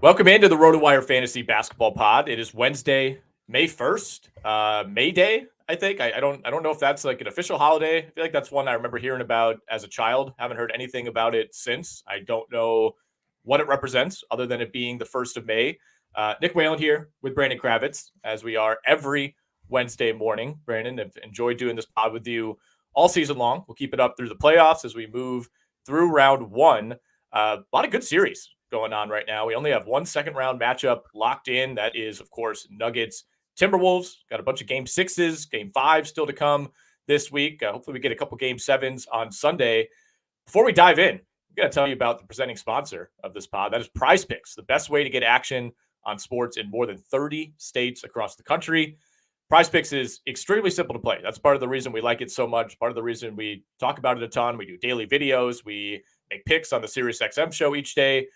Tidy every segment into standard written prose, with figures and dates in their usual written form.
Welcome into the RotoWire Fantasy Basketball Pod. It is Wednesday, May 1st, May Day, I think. I don't know if that's like an official holiday. I feel like that's one I remember hearing about as a child. Haven't heard anything about it since. I don't know what it represents other than it being the 1st of May. Nick Whalen here with Brandon Kravitz, as we are every Wednesday morning. Brandon, I've enjoyed doing this pod with you all season long. We'll keep it up through the playoffs as we move through round one. A lot of good series going on right now. We only have one second round matchup locked in. That is, of course, Nuggets Timberwolves. Got a bunch of game sixes, game five still to come this week. Hopefully we get a couple game sevens on Sunday. Before we dive in, I'm going to tell you about the presenting sponsor of this pod. That is Prize Picks, the best way to get action on sports in more than 30 states across the country. Prize Picks is extremely simple to play. That's part of the reason we like it so much. Part of the reason we talk about it a ton. We do daily videos. We make picks on the SiriusXM show each day.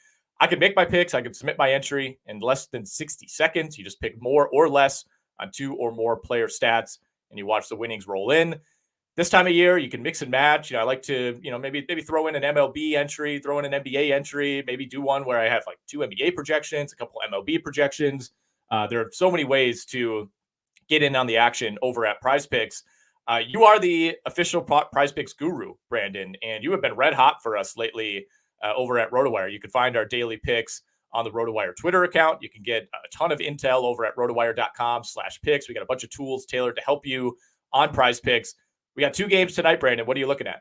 I can make my picks. I can submit my entry in less than 60 seconds. You just pick more or less on two or more player stats, and you watch the winnings roll in. This time of year, you can mix and match. I like to, maybe throw in an MLB entry, throw in an NBA entry, maybe do one where I have like two NBA projections, a couple MLB projections. There are so many ways to get in on the action over at Prize Picks. You are the official Prize Picks guru, Brandon, and you have been red hot for us lately over at RotoWire. You can find our daily picks on the RotoWire Twitter account. You can get a ton of intel over at rotowire.com/picks. We got a bunch of tools tailored to help you on Prize Picks. We got two games tonight, Brandon. What are you looking at?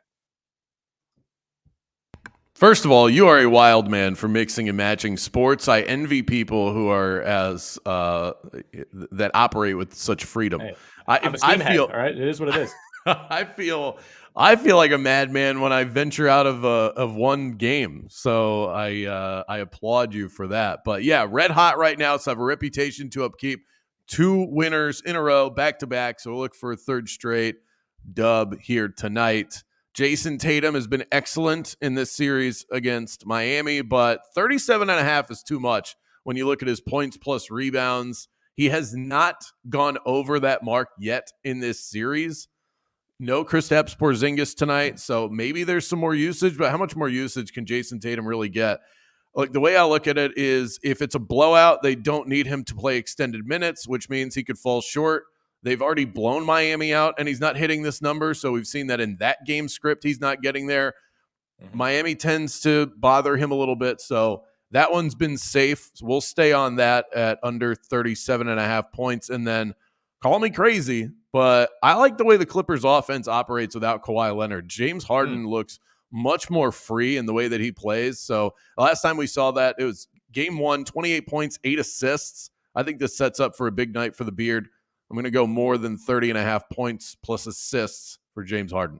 First of all, you are a wild man for mixing and matching sports. I envy people who are that operate with such freedom. Hey, I'm a steamhead, all right? It is what it is. I feel like a madman when I venture out of one game. So I applaud you for that. But yeah, red hot right now. So I have a reputation to upkeep. 2 winners in a row, back to back. So we'll look for a third straight dub here tonight. Jason Tatum has been excellent in this series against Miami, but 37.5 is too much when you look at his points plus rebounds. He has not gone over that mark yet in this series. No Kristaps Porzingis tonight, so maybe there's some more usage, but how much more usage can Jason Tatum really get? Like, the way I look at it is if it's a blowout, they don't need him to play extended minutes, which means he could fall short. They've already blown Miami out, and he's not hitting this number, so we've seen that in that game script. He's not getting there. Miami tends to bother him a little bit, so that one's been safe. So we'll stay on that at under 37.5 points, and then call me crazy, but I like the way the Clippers offense operates without Kawhi Leonard. James Harden looks much more free in the way that he plays. So the last time we saw that, it was game 1, 28 points, 8 assists. I think this sets up for a big night for the Beard. I'm going to go more than 30.5 points plus assists for James Harden.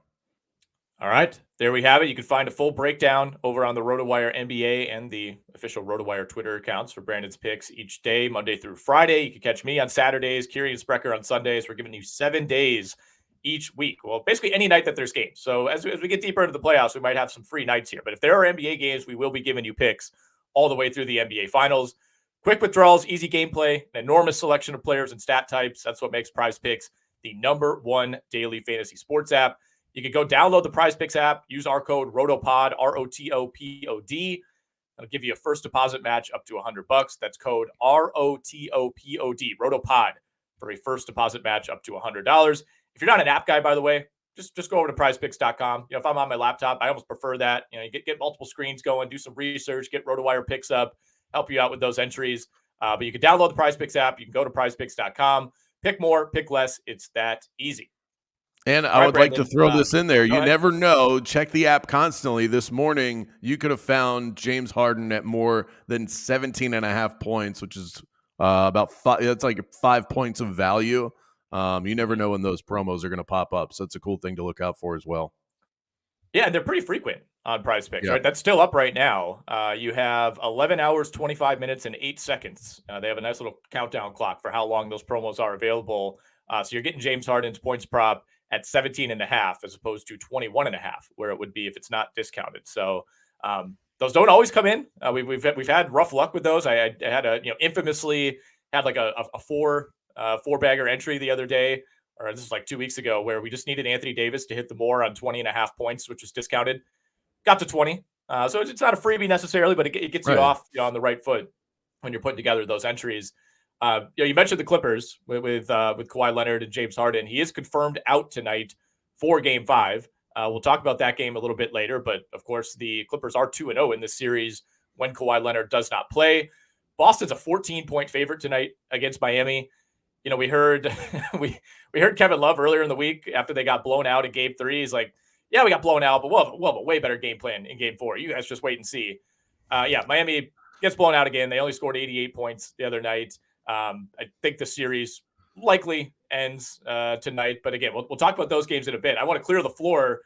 All right, there we have it. You can find a full breakdown over on the RotoWire NBA and the official RotoWire Twitter accounts for Brandon's picks each day, Monday through Friday. You can catch me on Saturdays, Kieran Sprecher on Sundays. We're giving you 7 days each week. Well, basically any night that there's games. So as we get deeper into the playoffs, we might have some free nights here. But if there are NBA games, we will be giving you picks all the way through the NBA Finals. Quick withdrawals, easy gameplay, an enormous selection of players and stat types. That's what makes Prize Picks the #1 daily fantasy sports app. You can go download the Prize Picks app, use our code ROTOPOD, ROTOPOD. That'll give you a first deposit match up to $100. That's code ROTOPOD, ROTOPOD, for a first deposit match up to $100. If you're not an app guy, by the way, just go over to prizepicks.com. If I'm on my laptop, I almost prefer that. You get multiple screens going, do some research, get RotoWire picks up, help you out with those entries. But you can download the Prize Picks app. You can go to prizepicks.com. Pick more, pick less. It's that easy. And I would like to throw this in there. You never know. Check the app constantly. This morning, you could have found James Harden at more than 17.5 points, which is about 5. That's like 5 points of value. You never know when those promos are going to pop up. So it's a cool thing to look out for as well. Yeah, they're pretty frequent on Prize Picks, right? That's still up right now. You have 11 hours, 25 minutes, and 8 seconds. They have a nice little countdown clock for how long those promos are available. So you're getting James Harden's points prop at 17.5 as opposed to 21.5, where it would be if it's not discounted. So those don't always come in. We've had rough luck with those. I had infamously had like a four bagger entry the other day, or this is like 2 weeks ago, where we just needed Anthony Davis to hit the more on 20.5 points, which was discounted. Got to 20. So it's not a freebie necessarily, but it gets you off on the right foot. when you're putting together those entries. You mentioned the Clippers with Kawhi Leonard and James Harden. He is confirmed out tonight for Game 5. We'll talk about that game a little bit later, but of course the Clippers are 2-0 in this series when Kawhi Leonard does not play. Boston's a 14-point favorite tonight against Miami. We heard we heard Kevin Love earlier in the week after they got blown out in Game 3. He's like, yeah, we got blown out, but we'll have a way better game plan in Game 4. You guys just wait and see. Miami gets blown out again. They only scored 88 points the other night. I think the series likely ends tonight. But again, we'll talk about those games in a bit. I want to clear the floor.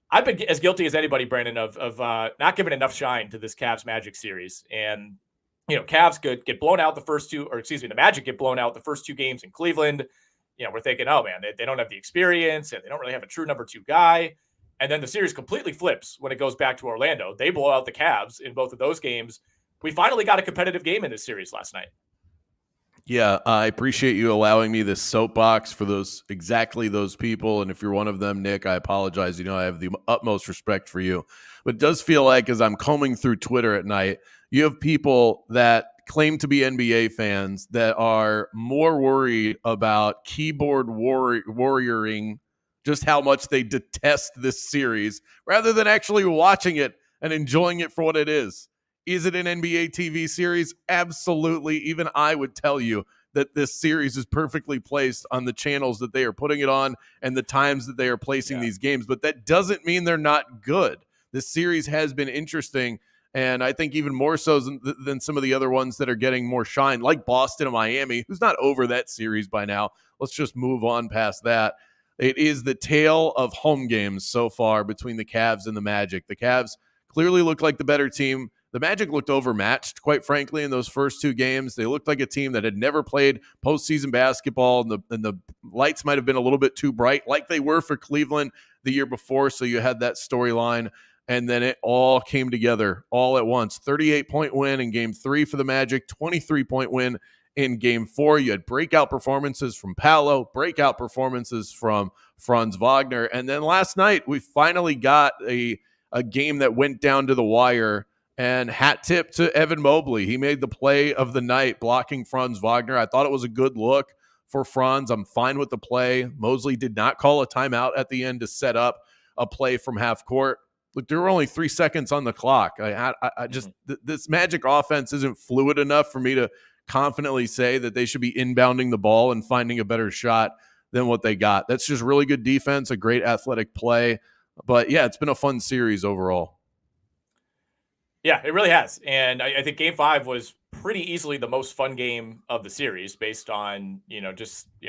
I've been as guilty as anybody, Brandon, of not giving enough shine to this Cavs Magic series. And, Cavs could get blown out the Magic get blown out the first 2 games in Cleveland. We're thinking, oh, man, they don't have the experience and they don't really have a true number 2 guy. And then the series completely flips when it goes back to Orlando. They blow out the Cavs in both of those games. We finally got a competitive game in this series last night. Yeah, I appreciate you allowing me this soapbox for exactly those people. And if you're one of them, Nick, I apologize. I have the utmost respect for you. But it does feel like as I'm combing through Twitter at night, you have people that claim to be NBA fans that are more worried about keyboard warrioring just how much they detest this series rather than actually watching it and enjoying it for what it is. Is it an NBA TV series? Absolutely. Even I would tell you that this series is perfectly placed on the channels that they are putting it on and the times that they are placing these games. But that doesn't mean they're not good. This series has been interesting, and I think even more so than some of the other ones that are getting more shine, like Boston and Miami, who's not over that series by now. Let's just move on past that. It is the tale of home games so far between the Cavs and the Magic. The Cavs clearly look like the better team. The Magic looked overmatched, quite frankly, in those first 2 games. They looked like a team that had never played postseason basketball, and the lights might have been a little bit too bright, like they were for Cleveland the year before. So you had that storyline, and then it all came together all at once. 38-point win in Game 3 for the Magic, 23-point win in Game 4. You had breakout performances from Paolo, breakout performances from Franz Wagner, and then last night we finally got a game that went down to the wire. And hat tip to Evan Mobley. He made the play of the night blocking Franz Wagner. I thought it was a good look for Franz. I'm fine with the play. Mosley did not call a timeout at the end to set up a play from half court. Look, there were only 3 seconds on the clock. This Magic offense isn't fluid enough for me to confidently say that they should be inbounding the ball and finding a better shot than what they got. That's just really good defense, a great athletic play. But yeah, it's been a fun series overall. Yeah, it really has. And I think Game 5 was pretty easily the most fun game of the series based on,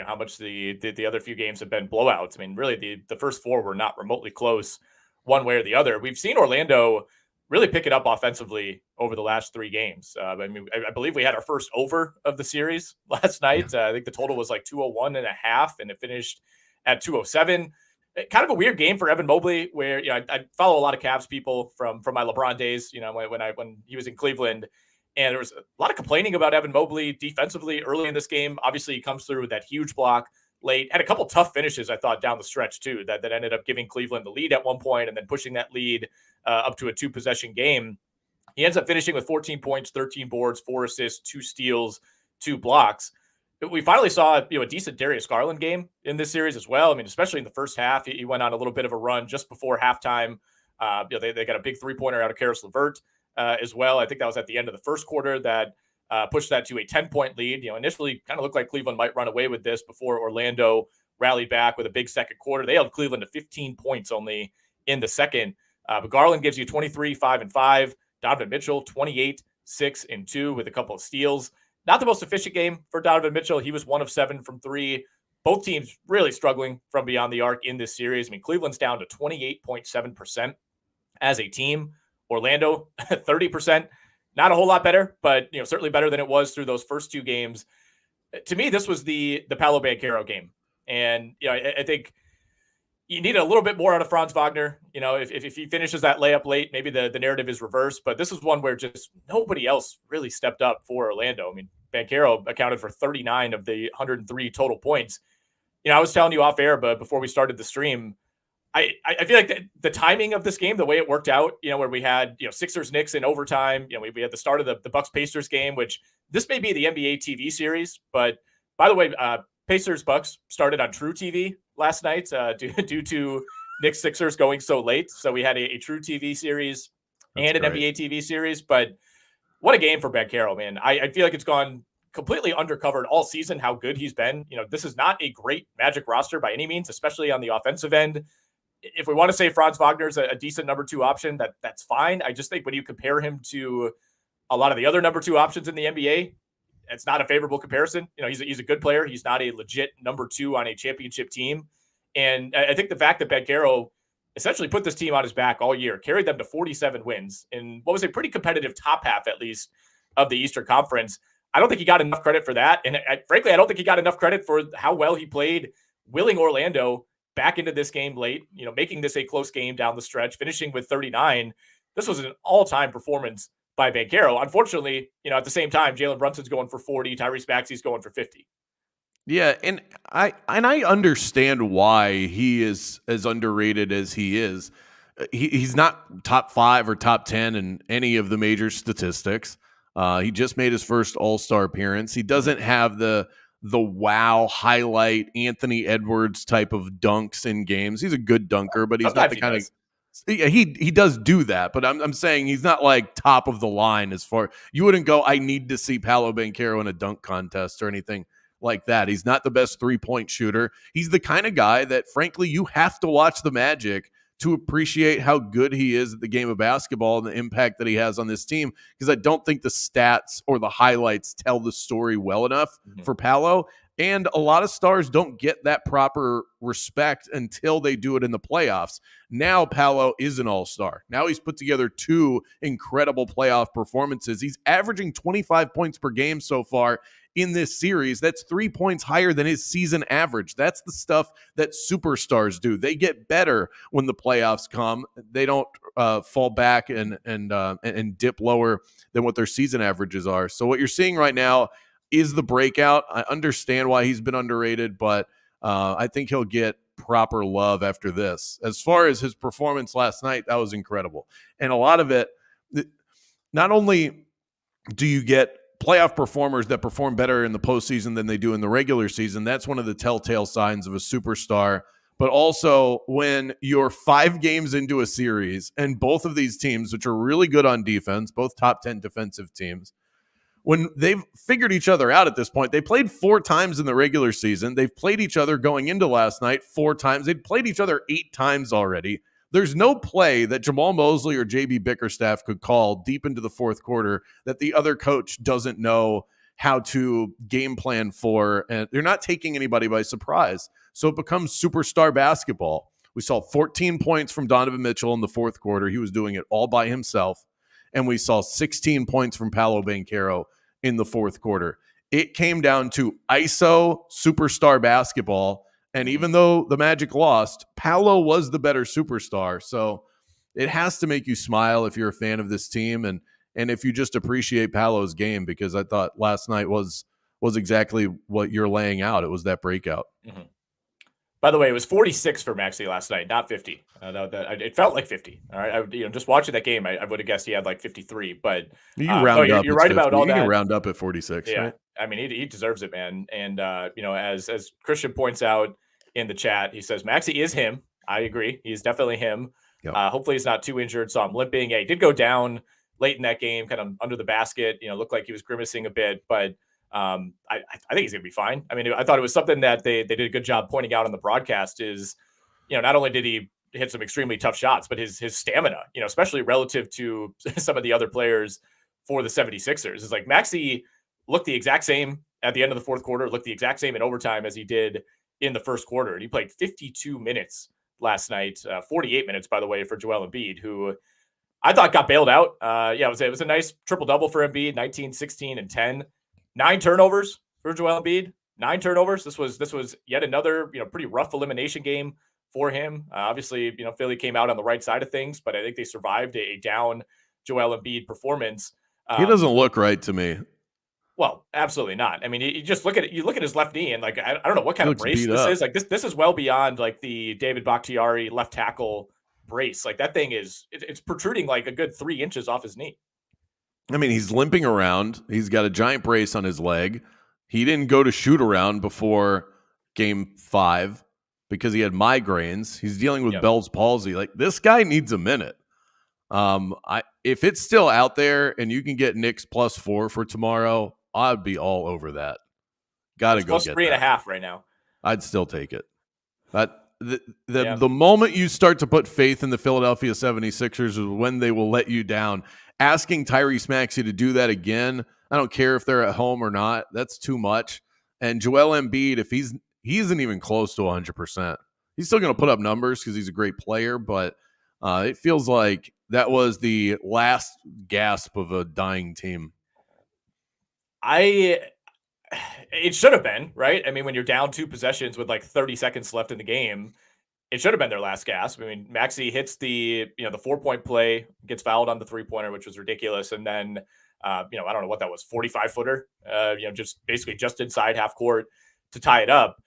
how much the other few games have been blowouts. I mean, really, the first 4 were not remotely close one way or the other. We've seen Orlando really pick it up offensively over the last 3 games. I believe we had our first over of the series last night. I think the total was like 201.5, and it finished at 207. Kind of a weird game for Evan Mobley, where I follow a lot of Cavs people from my LeBron days. When he was in Cleveland, and there was a lot of complaining about Evan Mobley defensively early in this game. Obviously, he comes through with that huge block late. Had a couple tough finishes, I thought, down the stretch too. That ended up giving Cleveland the lead at one point, and then pushing that lead up to a 2-possession game. He ends up finishing with 14 points, 13 boards, 4 assists, 2 steals, 2 blocks. We finally saw a decent Darius Garland game in this series as well. I mean, especially in the first half, he went on a little bit of a run just before halftime. They got a big 3-pointer out of Karis LeVert as well. I think that was at the end of the first quarter that pushed that to a 10-point lead. Initially kind of looked like Cleveland might run away with this before Orlando rallied back with a big second quarter. They held Cleveland to 15 points only in the second. But Garland gives you 23, 5, and 5. Donovan Mitchell, 28, 6, and 2 with a couple of steals. Not the most efficient game for Donovan Mitchell. He was 1 of 7 from 3. Both teams really struggling from beyond the arc in this series. I mean, Cleveland's down to 28.7% as a team. Orlando, 30%. Not a whole lot better, but certainly better than it was through those first 2 games. To me, this was the Paolo Banchero game. And I think you need a little bit more out of Franz Wagner. If he finishes that layup late, maybe the narrative is reversed. But this is one where just nobody else really stepped up for Orlando. I mean, Banchero accounted for 39 of the 103 total points. I was telling you off air, but before we started the stream, I feel like the timing of this game, the way it worked out, where we had, Sixers-Knicks in overtime, we had the start of the Bucks-Pacers game, which this may be the NBA TV series, but by the way, Pacers-Bucks started on True TV last night due to Knicks-Sixers going so late. So we had a True TV series and an NBA TV series, but what a game for Banchero, man. I feel like it's gone completely undercovered all season how good he's been. This is not a great Magic roster by any means, especially on the offensive end. If we want to say Franz Wagner's a decent number 2 option, that's fine. I just think when you compare him to a lot of the other number 2 options in the NBA, it's not a favorable comparison. He's a good player. He's not a legit number 2 on a championship team. And I think the fact that Banchero essentially put this team on his back all year, carried them to 47 wins in what was a pretty competitive top half, at least, of the Eastern Conference. I don't think he got enough credit for that. And frankly, I don't think he got enough credit for how well he played, willing Orlando back into this game late, making this a close game down the stretch, finishing with 39. This was an all-time performance by Banchero. Unfortunately, at the same time, Jalen Brunson's going for 40, Tyrese Maxey's going for 50. Yeah, and I understand why he is as underrated as he is. He's not top 5 or top 10 in any of the major statistics. He just made his first All-Star appearance. He doesn't have the wow highlight Anthony Edwards type of dunks in games. He's a good dunker, but he's Sometimes not the kind of he does do that, but I'm saying he's not like top of the line as far. You wouldn't go, I need to see Paolo Banchero in a dunk contest or anything like that. He's not the best 3-point shooter. He's the kind of guy that, frankly, you have to watch the Magic to appreciate how good he is at the game of basketball and the impact that he has on this team, because I don't think the stats or the highlights tell the story well enough for Paolo. And a lot of stars don't get that proper respect until they do it in the playoffs. Now Paolo is an all-star. Now he's put together 2 incredible playoff performances. He's averaging 25 points per game so far in this series. That's 3 points higher than his season average. That's the stuff that superstars do. They get better when the playoffs come. They don't fall back and dip lower than what their season averages are. So what you're seeing right now is the breakout. I understand why he's been underrated, but I think he'll get proper love after this. As far as his performance last night, that was incredible. And a lot of it, not only do you get playoff performers that perform better in the postseason than they do in the regular season, that's one of the telltale signs of a superstar. But also when you're 5 games into a series and both of these teams, which are really good on defense, both top 10 defensive teams, when they've figured each other out at this point, they played 4 times in the regular season. They've played each other going into last night 4 times. They'd played each other 8 times already. There's no play that Jamal Mosley or JB Bickerstaff could call deep into the fourth quarter that the other coach doesn't know how to game plan for. And they're not taking anybody by surprise. So it becomes superstar basketball. We saw 14 points from Donovan Mitchell in the fourth quarter. He was doing it all by himself. And we saw 16 points from Paolo Banchero in the fourth quarter. It came down to ISO superstar basketball. And even though the Magic lost, Paolo was the better superstar. So it has to make you smile if you're a fan of this team and if you just appreciate Paolo's game, because I thought last night was exactly what you're laying out. It was that breakout. Mm-hmm. By the way, it was 46 for Maxey last night, not 50. It felt like 50. All right, just watching that game, I would have guessed he had like 53. But you round up. You're right 50. about all that. You can round up at 46. Yeah, right? I mean he deserves it, man. And as Christian points out in the chat, he says Maxey is him. I agree, he's definitely him. Yep. Hopefully he's not too injured. Saw him limping. Yeah, he did go down late in that game, kind of under the basket. Looked like he was grimacing a bit, but. I think he's gonna be fine. I mean, I thought it was something that they did a good job pointing out on the broadcast is, not only did he hit some extremely tough shots, but his stamina, especially relative to some of the other players for the 76ers. Is like Maxey looked the exact same at the end of the fourth quarter, looked the exact same in overtime as he did in the first quarter. And he played 52 minutes last night, 48 minutes, by the way, for Joel Embiid, who I thought got bailed out. It was a nice triple-double for Embiid, 19, 16, and 10. 9 turnovers for Joel Embiid. 9 turnovers. This was yet another, pretty rough elimination game for him. Obviously, Philly came out on the right side of things, but I think they survived a down Joel Embiid performance. He doesn't look right to me. Well, absolutely not. I mean, you just look at it. You look at his left knee, and like I don't know what He kind of looks brace beat this up. is. Like this is well beyond like the David Bakhtiari left tackle brace. Like that thing is it's protruding like a good 3 inches off his knee. I mean, he's limping around. He's got a giant brace on his leg. He didn't go to shoot around before game 5 because he had migraines. He's dealing with Yep. Bell's palsy. Like, this guy needs a minute. If it's still out there and you can get Knicks +4 for tomorrow, I'd be all over that. Got to It's go plus get three and a that. half right now. I'd still take it. But Yeah. the moment you start to put faith in the Philadelphia 76ers is when they will let you down. Asking Tyrese Maxey to do that again, I don't care if they're at home or not. That's too much. And Joel Embiid, if he isn't even close to 100%, he's still going to put up numbers because he's a great player, but it feels like that was the last gasp of a dying team. It should have been, right? I mean, when you're down 2 possessions with like 30 seconds left in the game, it should have been their last gasp. I mean, Maxey hits the 4-point play, gets fouled on the 3-pointer, which was ridiculous. And then, I don't know what that was, 45-footer, just basically just inside half court to tie it up.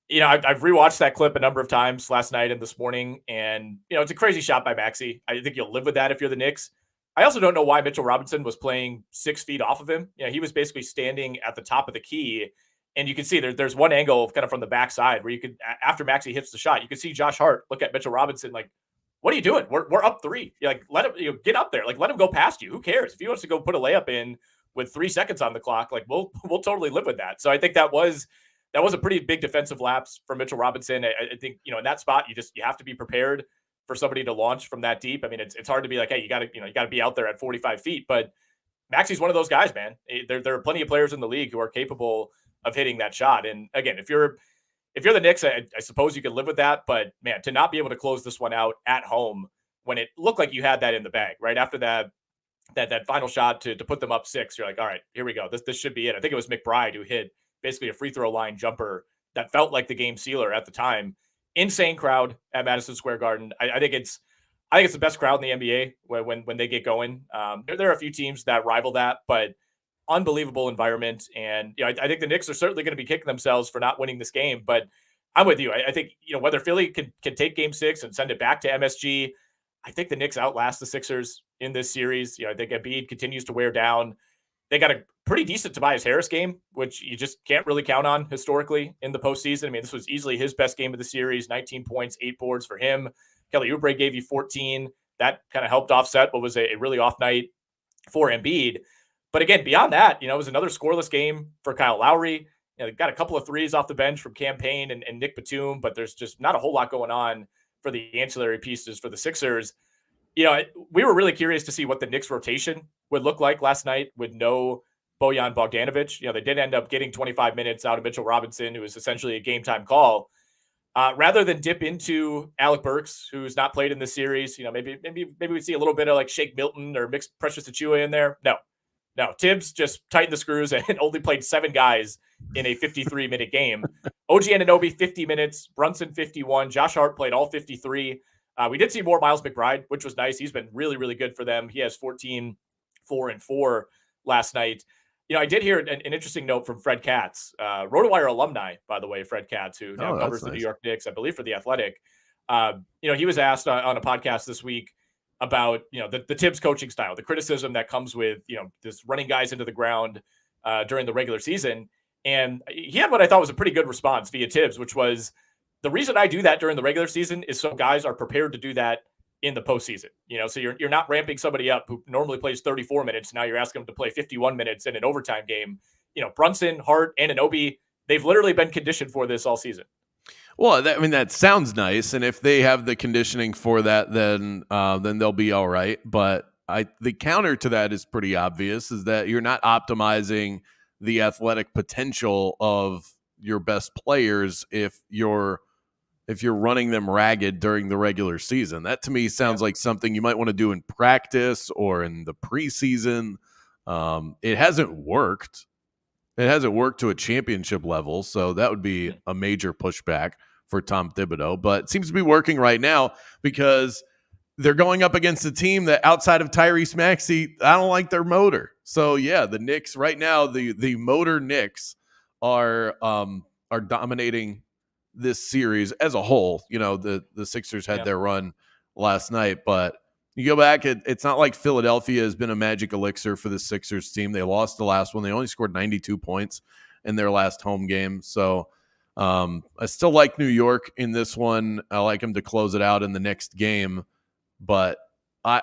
I've rewatched that clip a number of times last night and this morning, and, it's a crazy shot by Maxey. I think you'll live with that if you're the Knicks. I also don't know why Mitchell Robinson was playing 6 feet off of him. He was basically standing at the top of the key, and you can see there's one angle kind of from the backside where you could, after Maxey hits the shot, you could see Josh Hart look at Mitchell Robinson like, "What are you doing? We're up 3. You're like, let him get up there. Like, let him go past you. Who cares if he wants to go put a layup in with 3 seconds on the clock? Like, we'll totally live with that." So I think that was a pretty big defensive lapse for Mitchell Robinson. I think in that spot you have to be prepared for somebody to launch from that deep. I mean, it's hard to be like, hey, you got to be out there at 45 feet. But Maxey's one of those guys, man. There are plenty of players in the league who are capable of hitting that shot. And again, if you're the Knicks, I suppose you can live with that. But man, to not be able to close this one out at home when it looked like you had that in the bag right after that final shot to put them up 6, you're like, all right, here we go. This should be it. I think it was McBride who hit basically a free throw line jumper that felt like the game sealer at the time. Insane crowd at Madison Square Garden. I think it's the best crowd in the NBA when they get going. There are a few teams that rival that, but unbelievable environment. And I think the Knicks are certainly going to be kicking themselves for not winning this game. But I'm with you. I think whether Philly can take Game 6 and send it back to MSG, I think the Knicks outlast the Sixers in this series. I think Embiid continues to wear down. They got a pretty decent Tobias Harris game, which you just can't really count on historically in the postseason. I mean, this was easily his best game of the series, 19 points, 8 boards for him. Kelly Oubre gave you 14. That kind of helped offset what was a really off night for Embiid. But again, beyond that, it was another scoreless game for Kyle Lowry. Got a couple of threes off the bench from Cam Payne and Nick Batum, but there's just not a whole lot going on for the ancillary pieces for the Sixers. We were really curious to see what the Knicks rotation would look like last night with no Bojan Bogdanovic. They did end up getting 25 minutes out of Mitchell Robinson, who was essentially a game time call. Rather than dip into Alec Burks, who's not played in this series, maybe we see a little bit of like Shake Milton or mixed Precious Achiuwa in there. No. Tibbs just tightened the screws and only played 7 guys in a 53-minute game. OG Anunoby 50 minutes, Brunson 51, Josh Hart played all 53. We did see more Miles McBride, which was nice. He's been really, really good for them. He has 14, 4, and 4 last night. I did hear an interesting note from Fred Katz, RotoWire alumni, by the way, Fred Katz, who now covers the New York Knicks, I believe, for The Athletic. He was asked on a podcast this week about, the Tibbs coaching style, the criticism that comes with, this running guys into the ground during the regular season. And he had what I thought was a pretty good response via Tibbs, which was, the reason I do that during the regular season is so guys are prepared to do that in the postseason. So you're not ramping somebody up who normally plays 34 minutes. Now you're asking them to play 51 minutes in an overtime game. Brunson, Hart, and Anunoby, they've literally been conditioned for this all season. Well, that sounds nice, and if they have the conditioning for that, then they'll be all right. But the counter to that is pretty obvious: is that you're not optimizing the athletic potential of your best players if you're running them ragged during the regular season. That to me sounds like something you might want to do in practice or in the preseason. It hasn't worked. It hasn't worked to a championship level, so that would be a major pushback for Tom Thibodeau. But it seems to be working right now because they're going up against a team that outside of Tyrese Maxey, I don't like their motor. So yeah, the Knicks right now, the motor Knicks are dominating this series as a whole. The Sixers had their run last night, but you go back, it's not like Philadelphia has been a magic elixir for the Sixers team. They lost the last one. They only scored 92 points in their last home game. So I still like New York in this one. I like them to close it out in the next game. But I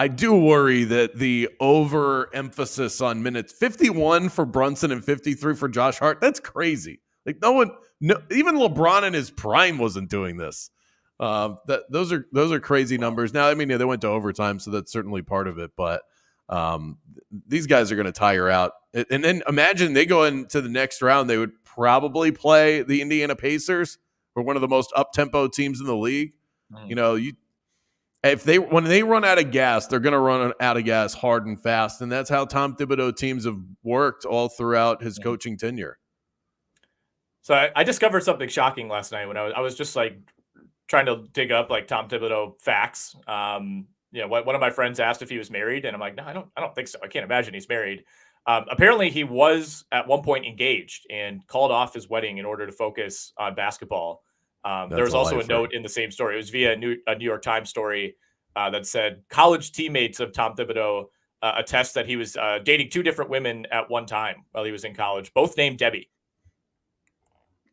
do worry that the overemphasis on minutes, 51 for Brunson and 53 for Josh Hart, that's crazy. Like even LeBron in his prime wasn't doing this. Those are crazy numbers. Now, I mean, they went to overtime, so that's certainly part of it. But these guys are going to tire out. And then imagine they go into the next round, they would probably play the Indiana Pacers, who are one of the most up-tempo teams in the league. When they run out of gas, they're going to run out of gas hard and fast, and that's how Tom Thibodeau teams have worked all throughout his coaching tenure. So I discovered something shocking last night when I was just like trying to dig up like Tom Thibodeau facts. One of my friends asked if he was married, and I'm like, no, I don't think so. I can't imagine he's married. Apparently, he was at one point engaged and called off his wedding in order to focus on basketball. There was also a note in the same story. It was via a New York Times story that said college teammates of Tom Thibodeau attest that he was dating two different women at one time while he was in college, both named Debbie.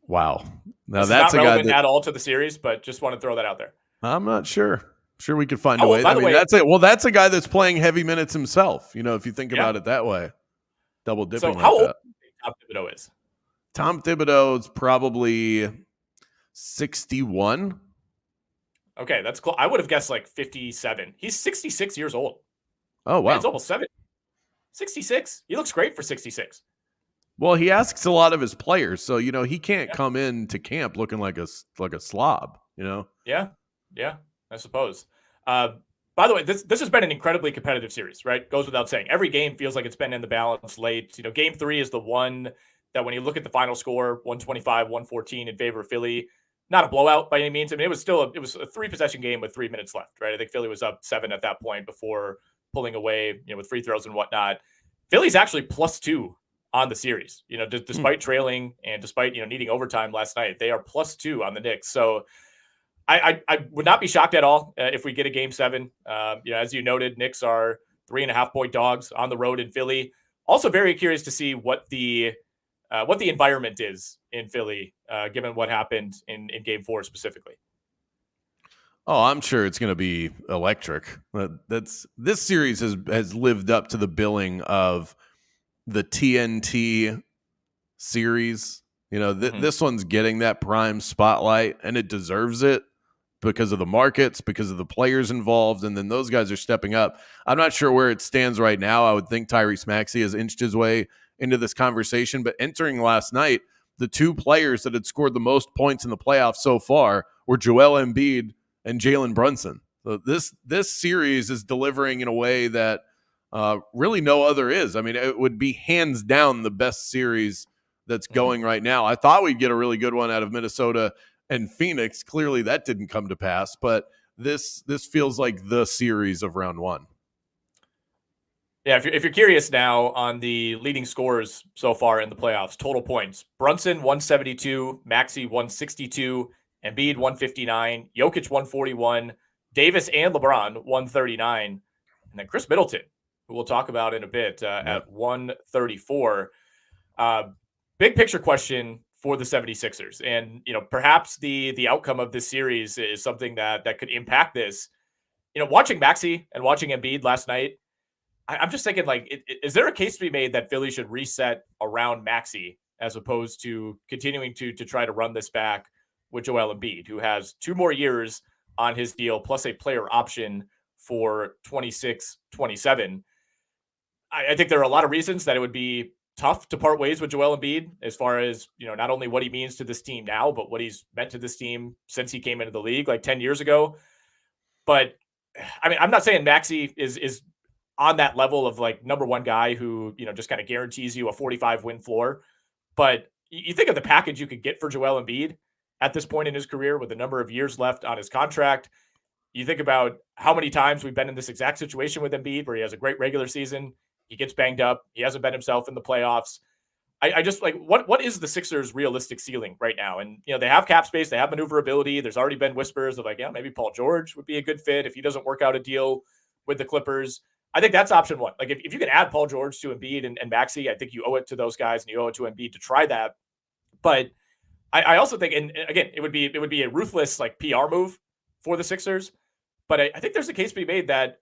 Wow. Now this that's is not a relevant guy at all to the series, but just want to throw that out there. I'm not sure. Sure, we could find a way. By the way, that's it. Well, that's a guy that's playing heavy minutes himself. If you think about it that way, double dipping. So how old Tom Thibodeau is? Tom Thibodeau is probably 61. Okay, that's cool. I would have guessed like 57. He's 66 years old. Oh, wow. It's almost 70. 66. He looks great for 66. Well, he asks a lot of his players, so he can't come into camp looking like a slob. Yeah, I suppose. By the way, this has been an incredibly competitive series, right? Goes without saying. Every game feels like it's been in the balance late. Game 3 is the one that when you look at the final score, 125-114 in favor of Philly, not a blowout by any means. I mean, it was a 3-possession game with 3 minutes left, right? I think Philly was up 7 at that point before pulling away, with free throws and whatnot. Philly's actually +2 on the series, despite trailing and despite, needing overtime last night. They are +2 on the Knicks. So I would not be shocked at all if we get a game 7. As you noted, Knicks are 3.5-point dogs on the road in Philly. Also very curious to see what the environment is in Philly, given what happened in game 4 specifically. Oh, I'm sure it's going to be electric. This series has lived up to the billing of the TNT series. This one's getting that prime spotlight, and it deserves it because of the markets, because of the players involved, and then those guys are stepping up. I'm not sure where it stands right now. I would think Tyrese Maxey has inched his way into this conversation, but entering last night, the 2 players that had scored the most points in the playoffs so far were Joel Embiid and Jalen Brunson. So this series is delivering in a way that really no other is. I mean, it would be hands down the best series that's going right now. I thought we'd get a really good one out of Minnesota and Phoenix. Clearly that didn't come to pass, but this feels like the series of round 1. Yeah, if you're curious now on the leading scorers so far in the playoffs, total points, Brunson 172, Maxey 162, Embiid 159, Jokic 141, Davis and LeBron 139, and then Chris Middleton, who we'll talk about in a bit, at 134. Big picture question for the 76ers. And, perhaps the outcome of this series is something that could impact this. Watching Maxey and watching Embiid last night, I'm just thinking, is there a case to be made that Philly should reset around Maxey as opposed to continuing to try to run this back with Joel Embiid, who has 2 more years on his deal, plus a player option for 26-27. I think there are a lot of reasons that it would be tough to part ways with Joel Embiid as far as, not only what he means to this team now, but what he's meant to this team since he came into the league 10 years ago. But I mean, I'm not saying Maxey is on that level of number 1 guy who, just kind of guarantees you a 45 win floor. But you think of the package you could get for Joel Embiid at this point in his career with a number of years left on his contract. You think about how many times we've been in this exact situation with Embiid where he has a great regular season, he gets banged up, he hasn't been himself in the playoffs. I just like what is the Sixers' realistic ceiling right now? And they have cap space, they have maneuverability. There's already been whispers of like, maybe Paul George would be a good fit if he doesn't work out a deal with the Clippers. I think that's option one. Like if you can add Paul George to Embiid and Maxey, I think you owe it to those guys and you owe it to Embiid to try that. But I also think, and again, it would be a ruthless like PR move for the Sixers. But I think there's a case to be made that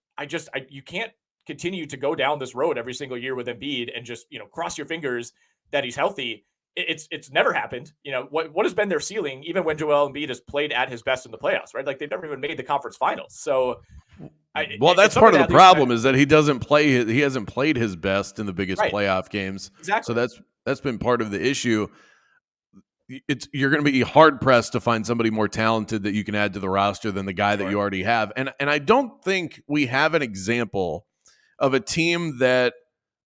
you can't continue to go down this road every single year with Embiid and just cross your fingers that he's healthy. It's never happened. What has been their ceiling, even when Joel Embiid has played at his best in the playoffs, right? Like they've never even made the conference finals. So, that's part of the problem is that he doesn't play. He hasn't played his best in the biggest playoff games. Exactly. So that's been part of the issue. You're going to be hard pressed to find somebody more talented that you can add to the roster than the guy that you already have. And I don't think we have an example of a team that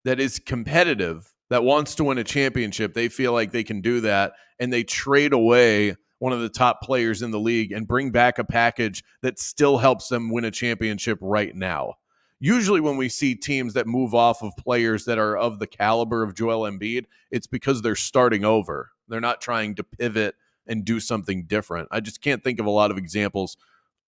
is competitive, that wants to win a championship. They feel like they can do that, and they trade away one of the top players in the league and bring back a package that still helps them win a championship right now. Usually when we see teams that move off of players that are of the caliber of Joel Embiid, it's because they're starting over. They're not trying to pivot and do something different. I just can't think of a lot of examples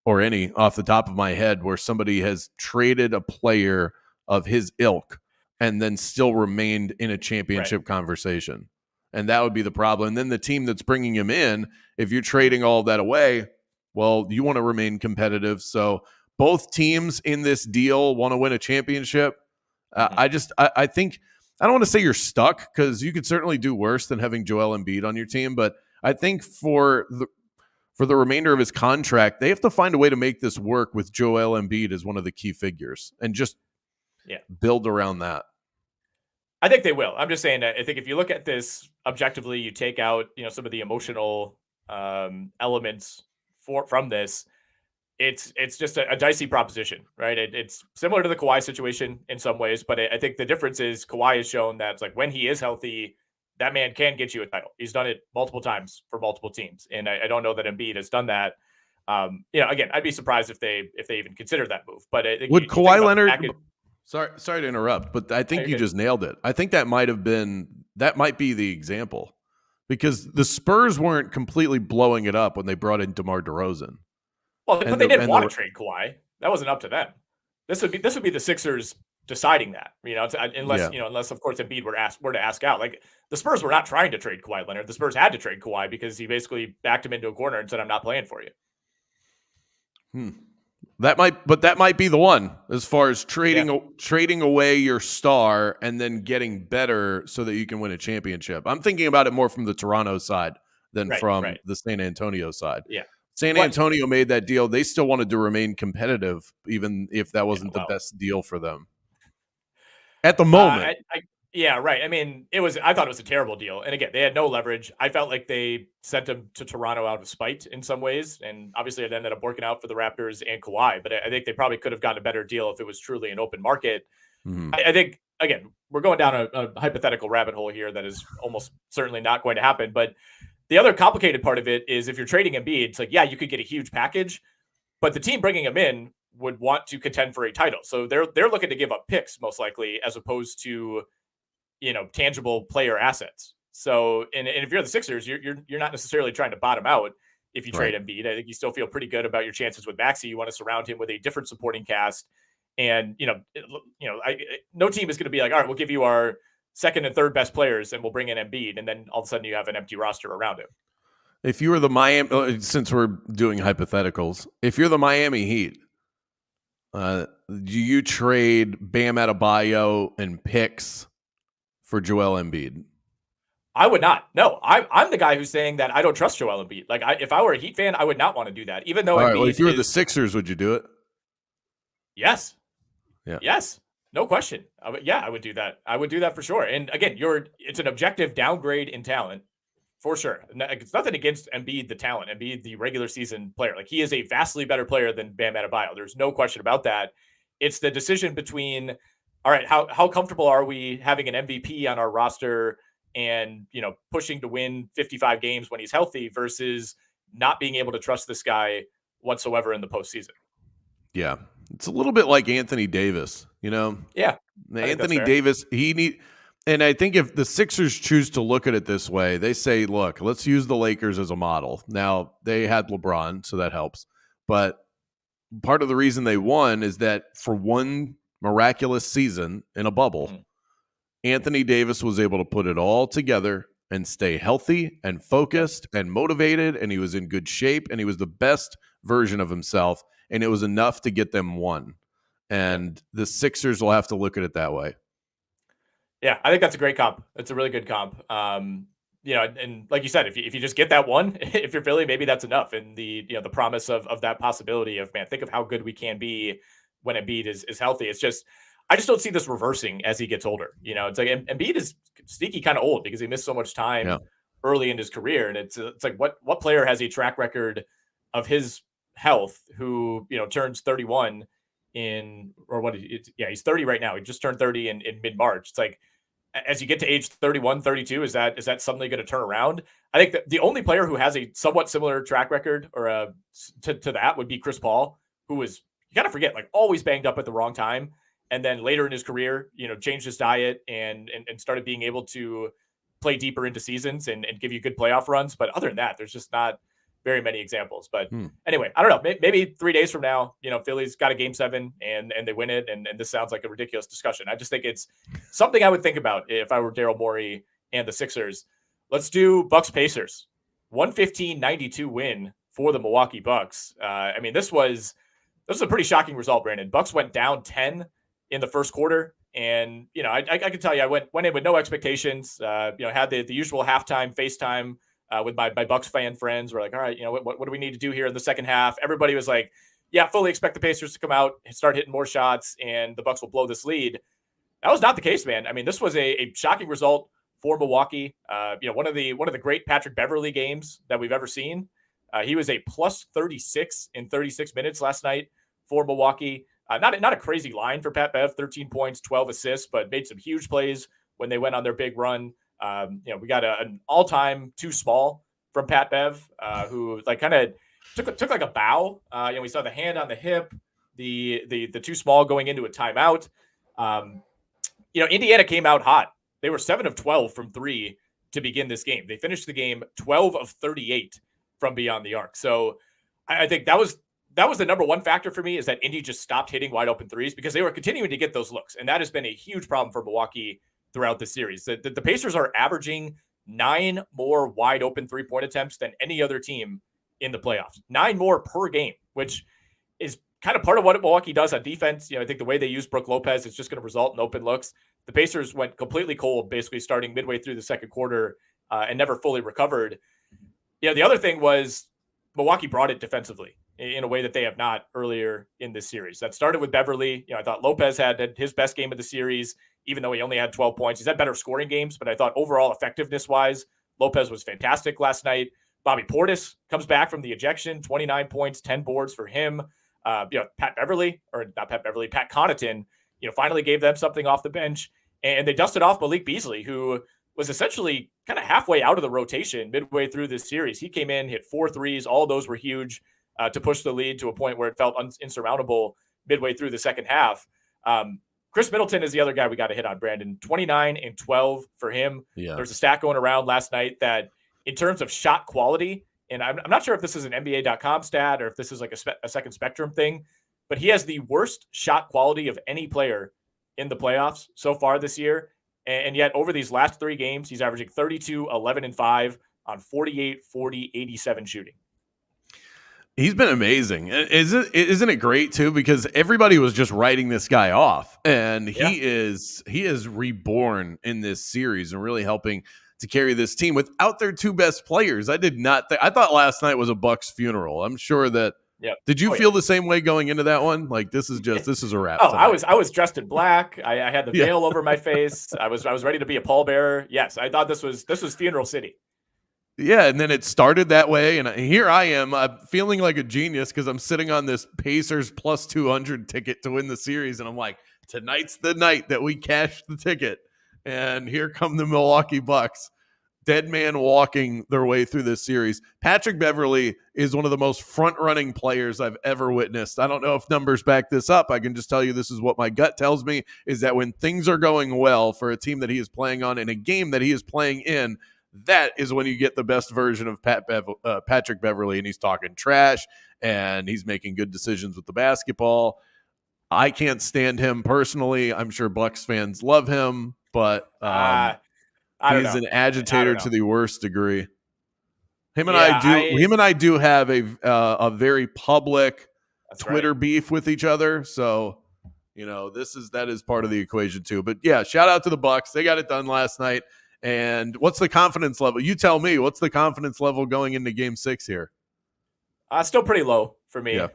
or any off the top of my head where somebody has traded a player of his ilk and then still remained in a championship conversation. And that would be the problem. And then the team that's bringing him in, if you're trading all of that away, well, you want to remain competitive. So both teams in this deal want to win a championship. I think, I don't want to say you're stuck because you could certainly do worse than having Joel Embiid on your team. But I think for the remainder of his contract, they have to find a way to make this work with Joel Embiid as one of the key figures and just build around that. I think they will. I'm just saying that I think if you look at this objectively, you take out, some of the emotional elements from this, it's just a dicey proposition, right? It's similar to the Kawhi situation in some ways, but I think the difference is Kawhi has shown that it's like when he is healthy, that man can get you a title. He's done it multiple times for multiple teams, and I don't know that Embiid has done that. Again, I'd be surprised if they even consider that move. But I think would Kawhi Leonard? Sorry to interrupt, but I think you just nailed it. I think that might be the example, because the Spurs weren't completely blowing it up when they brought in DeMar DeRozan. Well, but they didn't want to trade Kawhi. That wasn't up to them. This would be the Sixers deciding that. Unless of course Embiid were to ask out. Like the Spurs were not trying to trade Kawhi Leonard. The Spurs had to trade Kawhi because he basically backed him into a corner and said, "I'm not playing for you." That might be the one as far as trading away your star and then getting better so that you can win a championship. I'm thinking about it more from the Toronto side than from the San Antonio side. Yeah. San Antonio made that deal. They still wanted to remain competitive, even if that wasn't the best deal for them at the moment. I mean, I thought it was a terrible deal. And again, they had no leverage. I felt like they sent him to Toronto out of spite in some ways. And obviously it ended up working out for the Raptors and Kawhi, but I think they probably could have gotten a better deal if it was truly an open market. Mm-hmm. I think, again, we're going down a hypothetical rabbit hole here that is almost certainly not going to happen. But the other complicated part of it is if you're trading Embiid, it's like, you could get a huge package, but the team bringing him in would want to contend for a title. So they're looking to give up picks most likely, as opposed to, tangible player assets. So, and if you're the Sixers, you're not necessarily trying to bottom out if you trade Embiid. I think you still feel pretty good about your chances with Maxey. You want to surround him with a different supporting cast. And, no team is going to be like, all right, we'll give you our second and third best players and we'll bring in Embiid. And then all of a sudden you have an empty roster around him. If you were the Miami, since we're doing hypotheticals, if you're the Miami Heat, do you trade Bam Adebayo and picks for Joel Embiid? I would not. No, I'm the guy who's saying that I don't trust Joel Embiid. Like, if I were a Heat fan, I would not want to do that. Even though if you were the Sixers, would you do it? Yes. Yeah. Yes. No question. I would do that. I would do that for sure. And again, it's an objective downgrade in talent for sure. It's nothing against Embiid, the talent, Embiid, the regular season player. Like, he is a vastly better player than Bam Adebayo. There's no question about that. It's the decision between, all right, how comfortable are we having an MVP on our roster and, pushing to win 55 games when he's healthy versus not being able to trust this guy whatsoever in the postseason. Yeah. It's a little bit like Anthony Davis, you know? Yeah, I think that's Anthony fair. Davis, and I think if the Sixers choose to look at it this way, they say, look, let's use the Lakers as a model. Now, they had LeBron, so that helps. But part of the reason they won is that for one miraculous season in a bubble, Mhm. Anthony Davis was able to put it all together and stay healthy and Yep. focused and motivated, and he was in good shape, and he was the best version of himself, and it was enough to get them one. Yep. And the Sixers will have to look at it that way. Yeah, I think that's a great comp. It's a really good comp. And like you said, if you just get that one, if you're Philly, maybe that's enough. And the promise of that possibility of, man, think of how good we can be when Embiid is healthy. It's just, I just don't see this reversing as he gets older. It's like Embiid is sneaky kind of old because he missed so much Yeah. time early in his career, and it's like what player has a track record of his health who turns 31 he's 30 right now. He just turned 30 in mid-March. It's like, as you get to age 31, 32, is that suddenly going to turn around? I think that the only player who has a somewhat similar track record to that would be Chris Paul, who was, you got to forget, like always banged up at the wrong time. And then later in his career, changed his diet and started being able to play deeper into seasons and give you good playoff runs. But other than that, there's just not very many examples. But anyway, I don't know. Maybe 3 days from now, Philly's got a game 7 and they win it. And this sounds like a ridiculous discussion. I just think it's something I would think about if I were Daryl Morey and the Sixers. Let's do Bucks Pacers. 115-92 win for the Milwaukee Bucks. This was a pretty shocking result, Brandon. Bucks went down 10 in the first quarter. And, I can tell you, I went in with no expectations, had the usual halftime FaceTime with my Bucks fan friends. We're like, all right, what do we need to do here in the second half? Everybody was like, yeah, fully expect the Pacers to come out and start hitting more shots and the Bucks will blow this lead. That was not the case, man. This was a shocking result for Milwaukee. One of the great Patrick Beverley games that we've ever seen. He was a plus 36 in 36 minutes last night for Milwaukee. Not a crazy line for Pat Bev, 13 points, 12 assists, but made some huge plays when they went on their big run. We got an all-time too small from Pat Bev, who like kind of took like a bow. We saw the hand on the hip, the too small going into a timeout. Indiana came out hot. They were 7 of 12 from 3 to begin this game. They finished the game 12 of 38 from beyond the arc. So I think that was the number one factor for me, is that Indy just stopped hitting wide open threes because they were continuing to get those looks. And that has been a huge problem for Milwaukee throughout the series. The Pacers are averaging 9 more wide open 3-point attempts than any other team in the playoffs. 9 more per game, which is kind of part of what Milwaukee does on defense. I think the way they use Brook Lopez is just going to result in open looks. The Pacers went completely cold, basically starting midway through the second quarter and never fully recovered. The other thing was Milwaukee brought it defensively in a way that they have not earlier in this series. That started with Beverley. I thought Lopez had his best game of the series, even though he only had 12 points. He's had better scoring games, but I thought overall effectiveness-wise, Lopez was fantastic last night. Bobby Portis comes back from the ejection, 29 points, 10 boards for him. Pat Connaughton, finally gave them something off the bench, and they dusted off Malik Beasley, who was essentially kind of halfway out of the rotation midway through this series. He came in, hit 4 threes. All those were huge to push the lead to a point where it felt insurmountable midway through the second half. Chris Middleton is the other guy we got to hit on, Brandon. 29 and 12 for him. Yeah. There's a stat going around last night that in terms of shot quality, and I'm not sure if this is an NBA.com stat or if this is like a second spectrum thing, but he has the worst shot quality of any player in the playoffs so far this year. And yet over these last 3 games, he's averaging 32, 11, and 5 on 48, 40, 87 shooting. He's been amazing. Isn't it great too? Because everybody was just writing this guy off, and he is reborn in this series and really helping to carry this team without their 2 best players. I thought last night was a Bucks funeral. I'm sure that. Yep. Did you feel the same way going into that one? Like this is a wrap. Oh, tonight. I was dressed in black. I had the veil over my face. I was ready to be a pallbearer. Yes, I thought this was funeral city. Yeah, and then it started that way, and here I am feeling like a genius because I'm sitting on this Pacers plus 200 ticket to win the series, and I'm like, tonight's the night that we cash the ticket, and here come the Milwaukee Bucks. dead man walking their way through this series. Patrick Beverley is one of the most front-running players I've ever witnessed. I don't know if numbers back this up. I can just tell you this is what my gut tells me, is that when things are going well for a team that he is playing on in a game that he is playing in, that is when you get the best version of Patrick Beverley, and he's talking trash, and he's making good decisions with the basketball. I can't stand him personally. I'm sure Bucks fans love him, but he's an agitator to the worst degree. Him and I do have a very public Twitter beef with each other. So, that is part of the equation too. But yeah, shout out to the Bucks. They got it done last night. And what's the confidence level? You tell me, what's the confidence level going into Game 6 here? Still pretty low for me. Yeah.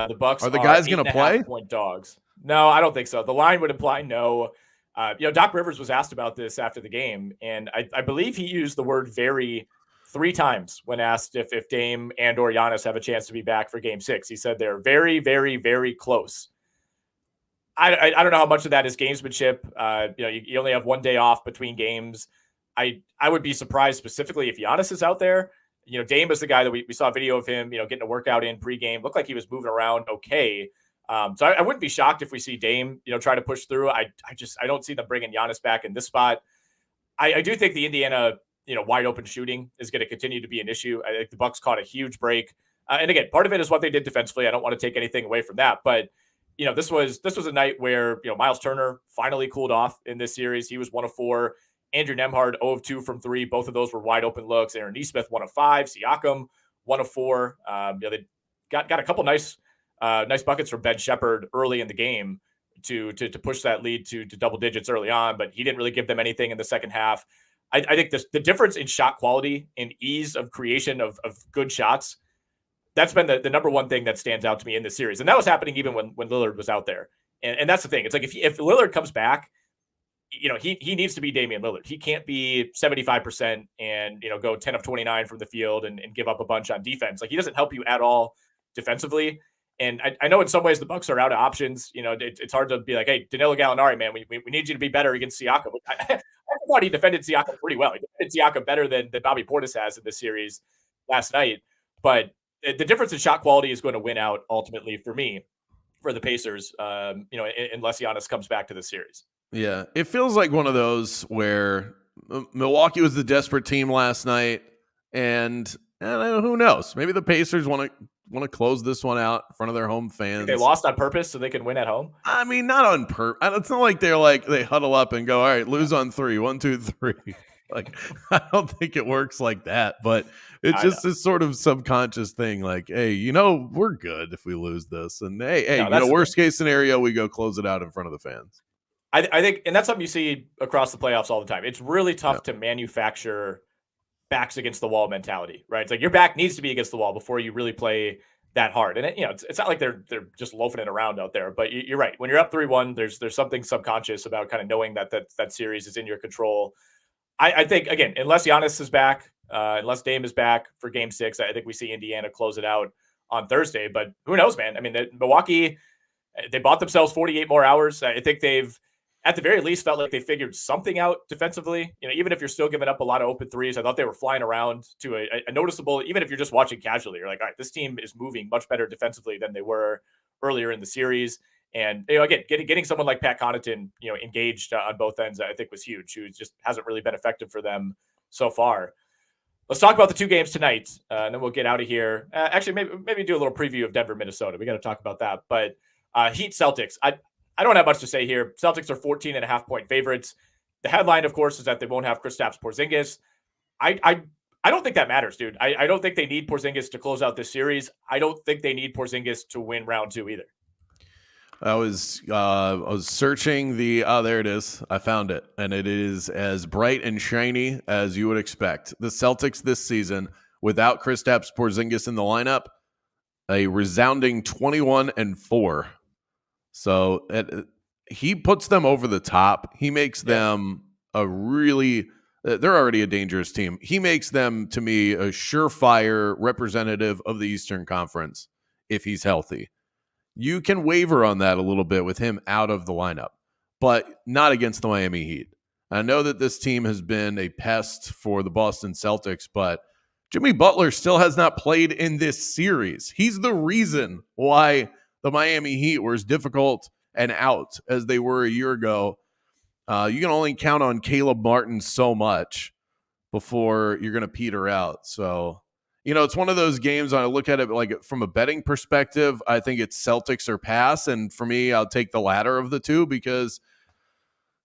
The Bucks are the guys going to play? Point dogs. No, I don't think so. The line would imply no. Doc Rivers was asked about this after the game, and I believe he used the word "very" 3 times when asked if Dame and or Giannis have a chance to be back for Game 6. He said they're very, very, very close. I don't know how much of that is gamesmanship. You only have one day off between games. I would be surprised specifically if Giannis is out there. Dame is the guy that we saw a video of him, getting a workout in pregame. Looked like he was moving around okay. So I wouldn't be shocked if we see Dame, try to push through. I don't see them bringing Giannis back in this spot. I do think the Indiana, wide open shooting is going to continue to be an issue. I think the Bucks caught a huge break. And again, part of it is what they did defensively. I don't want to take anything away from that, but this was a night where, Miles Turner finally cooled off in this series. He was 1 of 4. Andrew Nembhard, 0 of 2 from 3. Both of those were wide open looks. Aaron Nesmith, 1 of 5. Siakam, 1 of 4. They got a couple nice buckets from Ben Shepherd early in the game to push that lead to double digits early on, but he didn't really give them anything in the second half. I think the difference in shot quality and ease of creation of good shots, that's been the number one thing that stands out to me in this series. And that was happening even when Lillard was out there. And that's the thing. It's like if Lillard comes back, he needs to be Damian Lillard. He can't be 75% and, go 10 of 29 from the field and give up a bunch on defense. Like, he doesn't help you at all defensively. And I know in some ways the Bucks are out of options. It's hard to be like, hey, Danilo Gallinari, man, we need you to be better against Siakam. I thought he defended Siakam pretty well. He defended Siakam better than Bobby Portis has in this series last night. But the difference in shot quality is going to win out ultimately for me, for the Pacers, unless Giannis comes back to the series. Yeah, it feels like one of those where Milwaukee was the desperate team last night, and who knows? Maybe the Pacers want to close this one out in front of their home fans. They lost on purpose so they can win at home. I mean, not on purpose. It's not like they huddle up and go, all right, lose on 3, 1, 2, 3. Like, I don't think it works like that, but it's just this sort of subconscious thing. Like, hey, we're good if we lose this, and worst case scenario, we go close it out in front of the fans. I think, and that's something you see across the playoffs all the time. It's really tough to manufacture backs against the wall mentality, right? It's like your back needs to be against the wall before you really play that hard. And it's not like they're just loafing it around out there. But you're right. When you're up 3-1, there's something subconscious about kind of knowing that series is in your control. I think, again, unless Giannis is back, unless Dame is back for Game 6, I think we see Indiana close it out on Thursday. But who knows, man? I mean, Milwaukee, they bought themselves 48 more hours. I think they've, at the very least, felt like they figured something out defensively. Even if you're still giving up a lot of open threes, I thought they were flying around to a noticeable, even if you're just watching casually, you're like, all right, this team is moving much better defensively than they were earlier in the series. And, again, getting someone like Pat Connaughton, engaged on both ends, I think was huge, who just hasn't really been effective for them so far. Let's talk about the 2 games tonight, and then we'll get out of here. Actually, maybe do a little preview of Denver, Minnesota. We got to talk about that. But Heat Celtics, I don't have much to say here. Celtics are 14.5-point favorites. The headline, of course, is that they won't have Kristaps Porzingis. I don't think that matters, dude. I don't think they need Porzingis to close out this series. I don't think they need Porzingis to win round 2 either. I was searching there it is. I found it. And it is as bright and shiny as you would expect. The Celtics this season, without Kristaps Porzingis in the lineup, a resounding 21-4. So he puts them over the top. He makes them they're already a dangerous team. He makes them, to me, a surefire representative of the Eastern Conference if he's healthy. You can waver on that a little bit with him out of the lineup, but not against the Miami Heat. I know that this team has been a pest for the Boston Celtics, but Jimmy Butler still has not played in this series. He's the reason why the Miami Heat were as difficult and out as they were a year ago. You can only count on Caleb Martin so much before you're going to peter out. So, it's one of those games. I look at it like from a betting perspective, I think it's Celtics or pass. And for me, I'll take the latter of the two because,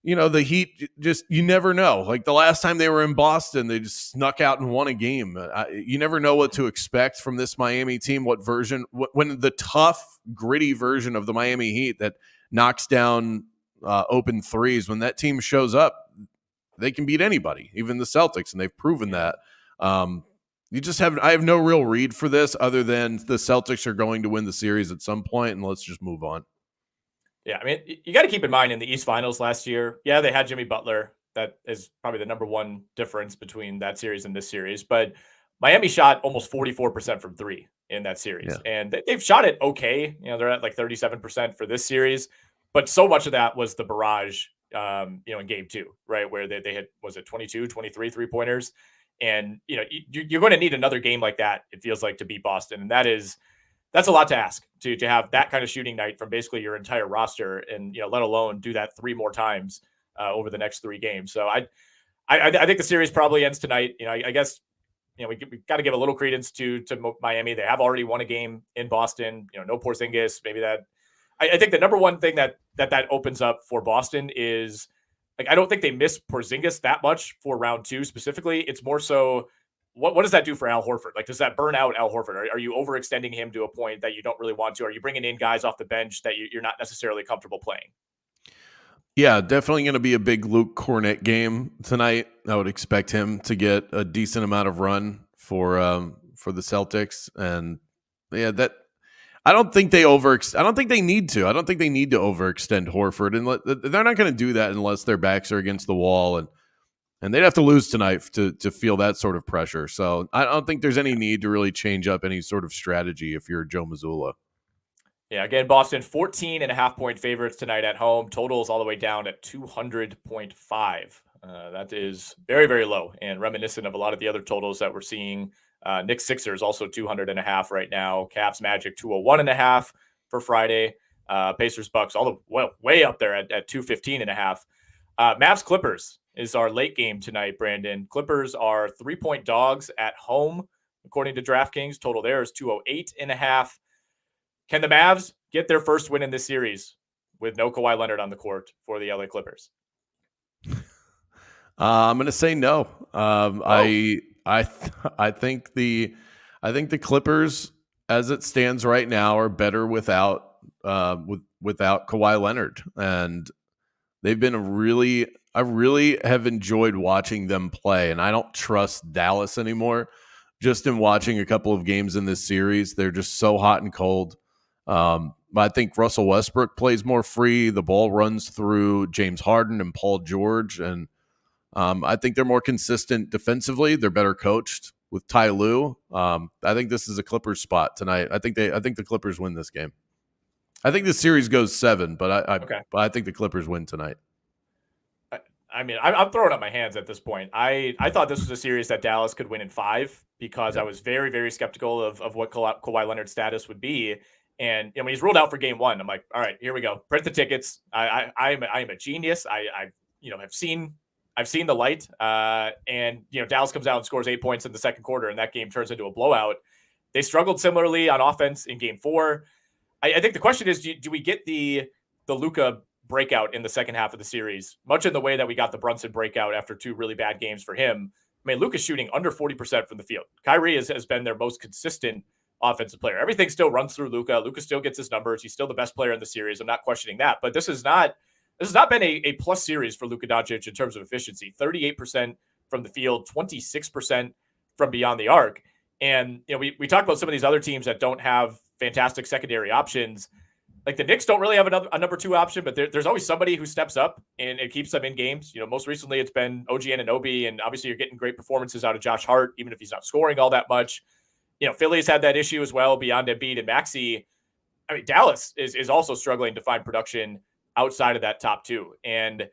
the Heat just, you never know. Like the last time they were in Boston, they just snuck out and won a game. You never know what to expect from this Miami team, what version, when the tough, gritty version of the Miami Heat that knocks down open threes, when that team shows up, they can beat anybody, even the Celtics, and they've proven that. I have no real read for this other than the Celtics are going to win the series at some point, and let's just move on. Yeah, I mean, you got to keep in mind in the East Finals last year, they had Jimmy Butler. That is probably the number one difference between that series and this series. But Miami shot almost 44% from three in that series. Yeah. And they've shot it okay. They're at like 37% for this series. But so much of that was the barrage, in game two, right? Where they had, was it 22, 23 3-pointers? And, you're going to need another game like that, it feels like, to beat Boston. And that's a lot to ask to have that kind of shooting night from basically your entire roster and, let alone do that three more times over the next three games. So I think the series probably ends tonight. I guess, we got to give a little credence to Miami. They have already won a game in Boston, no Porzingis. Maybe that, I think the number one thing that opens up for Boston is, like, I don't think they miss Porzingis that much for round two specifically. It's more so, what does that do for Al Horford? Like, does that burn out Al Horford? Are you overextending him to a point that you don't really want to? Are you bringing in guys off the bench that you're not necessarily comfortable playing? Yeah, definitely going to be a big Luke Kornet game tonight. I would expect him to get a decent amount of run for the Celtics, and that. I don't think they need to. I don't think they need to overextend Horford, and they're not going to do that unless their backs are against the wall, and they'd have to lose tonight to feel that sort of pressure. So I don't think there's any need to really change up any sort of strategy if you're Joe Mazzulla. Yeah, again, Boston 14.5-point favorites tonight at home. Totals all the way down at 200.5. That is very, very low and reminiscent of a lot of the other totals that we're seeing. Knicks Sixers also 200.5 right now. Cavs Magic 201.5 for Friday. Pacers Bucks way up there at 215.5. Mavs Clippers is our late game tonight, Brandon. Clippers are 3-point dogs at home, according to DraftKings. Total there is 208.5. Can the Mavs get their first win in this series with no Kawhi Leonard on the court for the LA Clippers? I'm going to say no. I think the Clippers, as it stands right now, are better without Kawhi Leonard, and they've been I really have enjoyed watching them play, and I don't trust Dallas anymore. Just in watching a couple of games in this series, they're just so hot and cold. I think Russell Westbrook plays more free. The ball runs through James Harden and Paul George, and I think they're more consistent defensively. They're better coached with Ty Lue. I think this is a Clippers spot tonight. I think the Clippers win this game. I think the series goes 7, but I think the Clippers win tonight. I mean, I'm throwing up my hands at this point. I thought this was a series that Dallas could win in 5 because I was very, very skeptical of what Kawhi Leonard's status would be. And when he's ruled out for game 1, I'm like, all right, here we go. Print the tickets. I am a genius. I've seen the light. And Dallas comes out and scores 8 points in the second quarter, and that game turns into a blowout. They struggled similarly on offense in game 4. I think the question is, do we get the Luka breakout in the second half of the series, much in the way that we got the Brunson breakout after 2 really bad games for him? I mean, Luka's shooting under 40% from the field. Kyrie has been their most consistent offensive player. Everything still runs through Luka. Luka still gets his numbers. He's still the best player in the series. I'm not questioning that, but this has not been a plus series for Luka Doncic in terms of efficiency. 38% from the field, 26% from beyond the arc. And we talk about some of these other teams that don't have fantastic secondary options. Like the Knicks don't really have a number 2 option, but there's always somebody who steps up and it keeps them in games. Most recently it's been OG Anunoby, and obviously you're getting great performances out of Josh Hart, even if he's not scoring all that much. Philly's had that issue as well beyond Embiid and Maxey. I mean, Dallas is also struggling to find production outside of that top 2. And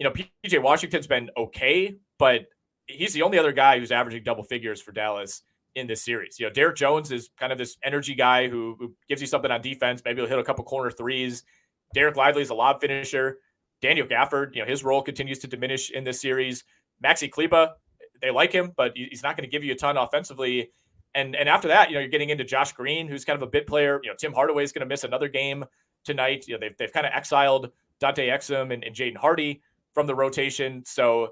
PJ Washington's been okay, but he's the only other guy who's averaging double figures for Dallas in this series. Derek Jones is kind of this energy guy who gives you something on defense. Maybe he'll hit a couple corner threes. Derek Lively is a lob finisher. Daniel Gafford, his role continues to diminish in this series. Maxi Kleber, they like him, but he's not going to give you a ton offensively. And after that, you're getting into Josh Green, who's kind of a bit player. Tim Hardaway is going to miss another game tonight. They've kind of exiled Dante Exum and Jaden Hardy from the rotation. So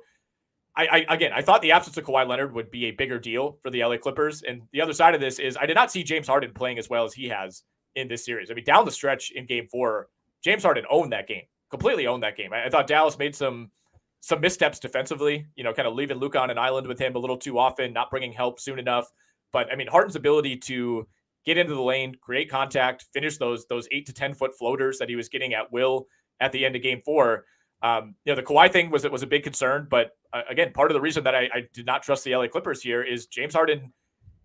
I thought the absence of Kawhi Leonard would be a bigger deal for the LA Clippers. And the other side of this is I did not see James Harden playing as well as he has in this series. I mean, down the stretch in game 4, James Harden owned that game, completely owned that game. I thought Dallas made some missteps defensively, kind of leaving Luka on an island with him a little too often, not bringing help soon enough. But I mean, Harden's ability to get into the lane, create contact, finish those 8 to 10 foot floaters that he was getting at will at the end of game 4. The Kawhi thing was a big concern, but again, part of the reason that I did not trust the LA Clippers here is James Harden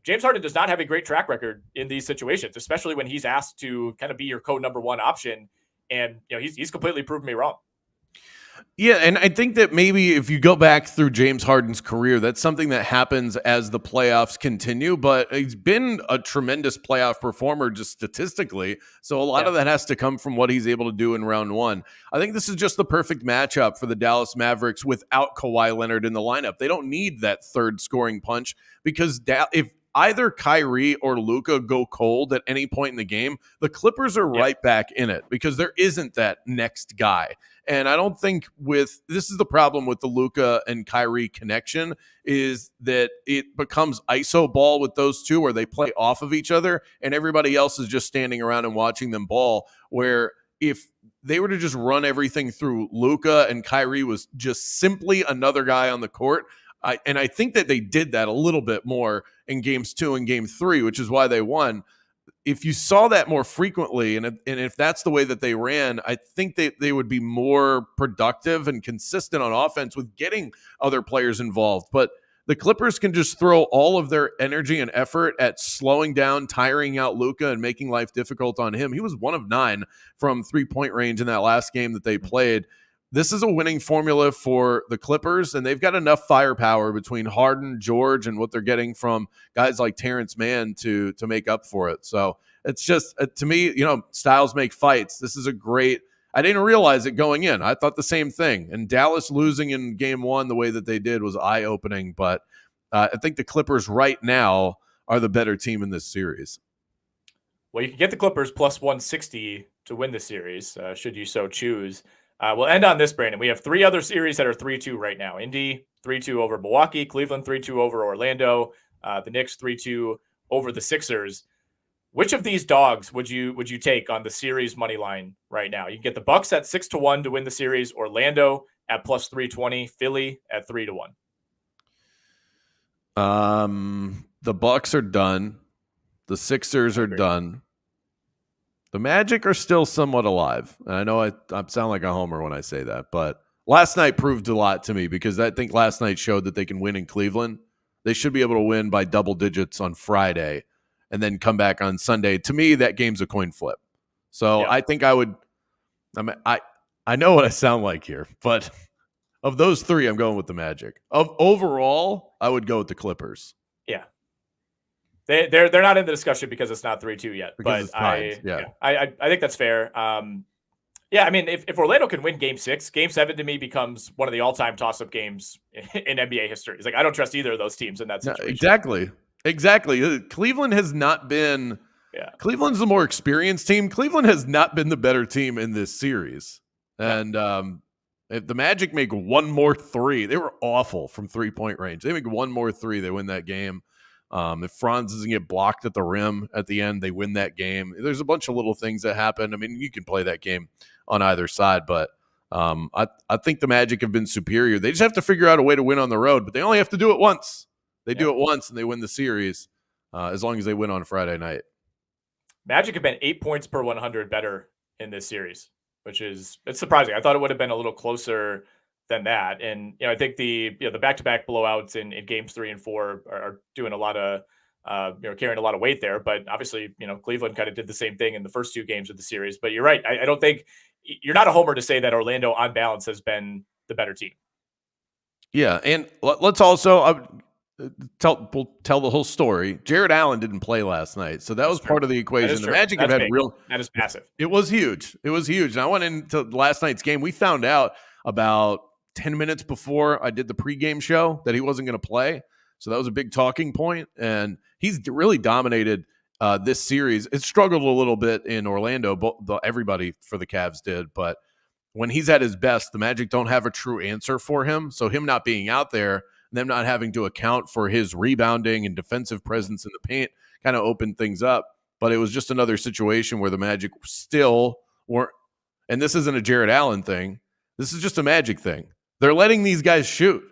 does not have a great track record in these situations, especially when he's asked to kind of be your number 1 option. And he's completely proven me wrong. Yeah, and I think that maybe if you go back through James Harden's career, that's something that happens as the playoffs continue, but he's been a tremendous playoff performer just statistically, so a lot of that has to come from what he's able to do in round 1. I think this is just the perfect matchup for the Dallas Mavericks without Kawhi Leonard in the lineup. They don't need that third scoring punch because if either Kyrie or Luka go cold at any point in the game, the Clippers are right back in it because there isn't that next guy. And I don't think this is the problem with the Luka and Kyrie connection is that it becomes iso ball with those two where they play off of each other and everybody else is just standing around and watching them ball, where if they were to just run everything through Luka and Kyrie was just simply another guy on the court. I think that they did that a little bit more in games 2 and game 3, which is why they won. If you saw that more frequently, and if that's the way that they ran, I think they would be more productive and consistent on offense with getting other players involved. But the Clippers can just throw all of their energy and effort at slowing down, tiring out Luka, and making life difficult on him. He was 1 of 9 from 3-point range in that last game that they played. This is a winning formula for the Clippers, and they've got enough firepower between Harden, George, and what they're getting from guys like Terrence Mann to make up for it. So it's just, to me, styles make fights. This is a great – I didn't realize it going in. I thought the same thing. And Dallas losing in game 1 the way that they did was eye-opening. But I think the Clippers right now are the better team in this series. Well, you can get the Clippers plus 160 to win the series, should you so choose. We'll end on this, Brandon. We have 3 other series that are 3-2 right now. Indy 3-2 over Milwaukee, Cleveland 3-2 over Orlando, the Knicks 3-2 over the Sixers. Which of these dogs would you take on the series money line right now? You can get the Bucks at 6-1 to win the series, Orlando at plus 320, Philly at 3-1. The Bucks are done. The Sixers are done. The Magic are still somewhat alive. And I know I sound like a homer when I say that, but last night proved a lot to me because I think last night showed that they can win in Cleveland. They should be able to win by double digits on Friday and then come back on Sunday. To me, that game's a coin flip. So I think I know what I sound like here, but of those 3, I'm going with the Magic. Overall, I would go with the Clippers. Yeah. They're not in the discussion because it's not 3-2 yet. Because but I think that's fair. I mean, if Orlando can win game 6, game 7 to me becomes one of the all-time toss-up games in NBA history. It's like I don't trust either of those teams in that situation. Exactly. Cleveland has not been Cleveland's the more experienced team. Cleveland has not been the better team in this series. And if the Magic make one more 3, they were awful from 3-point range. They make one more 3, they win that game. If Franz doesn't get blocked at the rim at the end, they win that game. There's a bunch of little things that happen. I mean, you can play that game on either side, but I think the Magic have been superior. They just have to figure out a way to win on the road, but they only have to do it once. They do it once, and they win the series as long as they win on Friday night. Magic have been 8 points per 100 better in this series, which it's surprising. I thought it would have been a little closer than that. And, I think the back-to-back blowouts in games 3 and 4 are doing a lot of, carrying a lot of weight there. But obviously, Cleveland kind of did the same thing in the first 2 games of the series. But you're right. I don't think you're not a homer to say that Orlando on balance has been the better team. Yeah, and let's also we'll tell the whole story. Jared Allen didn't play last night, so that was part of the equation. The Magic have had that is massive. It was huge. It was huge. And I went into last night's game. We found out about 10 minutes before I did the pregame show that he wasn't going to play. So that was a big talking point, and he's really dominated this series. It struggled a little bit in Orlando, but everybody for the Cavs did. But when he's at his best, the Magic don't have a true answer for him. So him not being out there, them not having to account for his rebounding and defensive presence in the paint kind of opened things up. But it was just another situation where the Magic still weren't. And this isn't a Jared Allen thing. This is just a Magic thing. They're letting these guys shoot.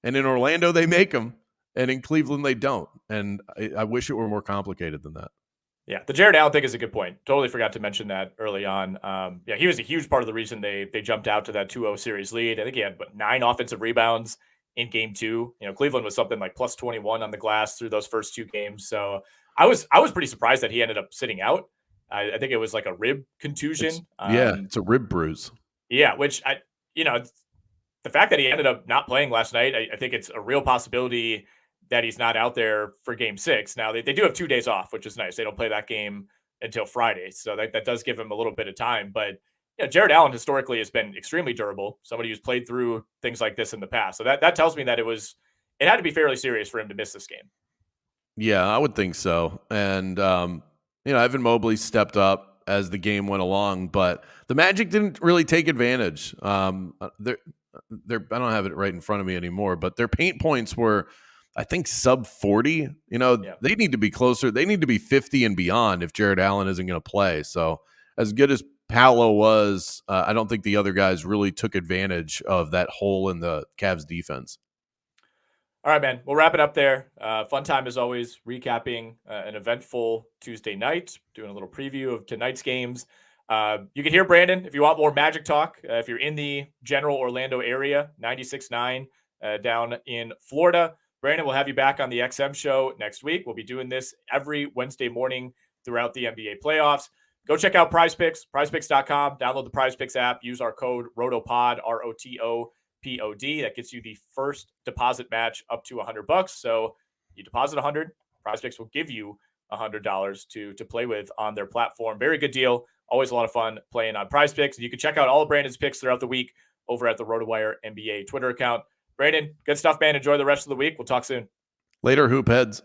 And in Orlando, they make them. And in Cleveland, they don't. And I wish it were more complicated than that. Yeah, the Jared Allen thing is a good point. Totally forgot to mention that early on. Yeah, he was a huge part of the reason they jumped out to that 2-0 series lead. I think he had 9 offensive rebounds in game 2. Cleveland was something like plus 21 on the glass through those first 2 games. So I was pretty surprised that he ended up sitting out. I think it was like a rib contusion. It's a rib bruise. Yeah, which the fact that he ended up not playing last night, I think it's a real possibility that he's not out there for game 6. Now, they do have 2 days off, which is nice. They don't play that game until Friday. So that does give him a little bit of time. But Jared Allen historically has been extremely durable, somebody who's played through things like this in the past. So that tells me that it had to be fairly serious for him to miss this game. Yeah, I would think so. And, Evan Mobley stepped up as the game went along, but the Magic didn't really take advantage. I don't have it right in front of me anymore, but their paint points were, I think, sub 40. They need to be closer. They need to be 50 and beyond if Jared Allen isn't going to play. So as good as Paolo was, I don't think the other guys really took advantage of that hole in the Cavs defense. All right, man. We'll wrap it up there. Fun time as always, recapping an eventful Tuesday night, doing a little preview of tonight's games. You can hear Brandon if you want more Magic talk. If you're in the general Orlando area, 96.9 down in Florida. Brandon, we'll have you back on the XM show next week. We'll be doing this every Wednesday morning throughout the NBA playoffs. Go check out PrizePicks, prizepicks.com. Download the PrizePicks app. Use our code ROTOPOD, ROTOPOD. That gets you the first deposit match up to $100. So you deposit $100, PrizePicks will give you $100 to play with on their platform. Very good deal. Always a lot of fun playing on PrizePicks. You can check out all of Brandon's picks throughout the week over at the RotoWire NBA Twitter account. Brandon, good stuff, man. Enjoy the rest of the week. We'll talk soon. Later, hoop heads.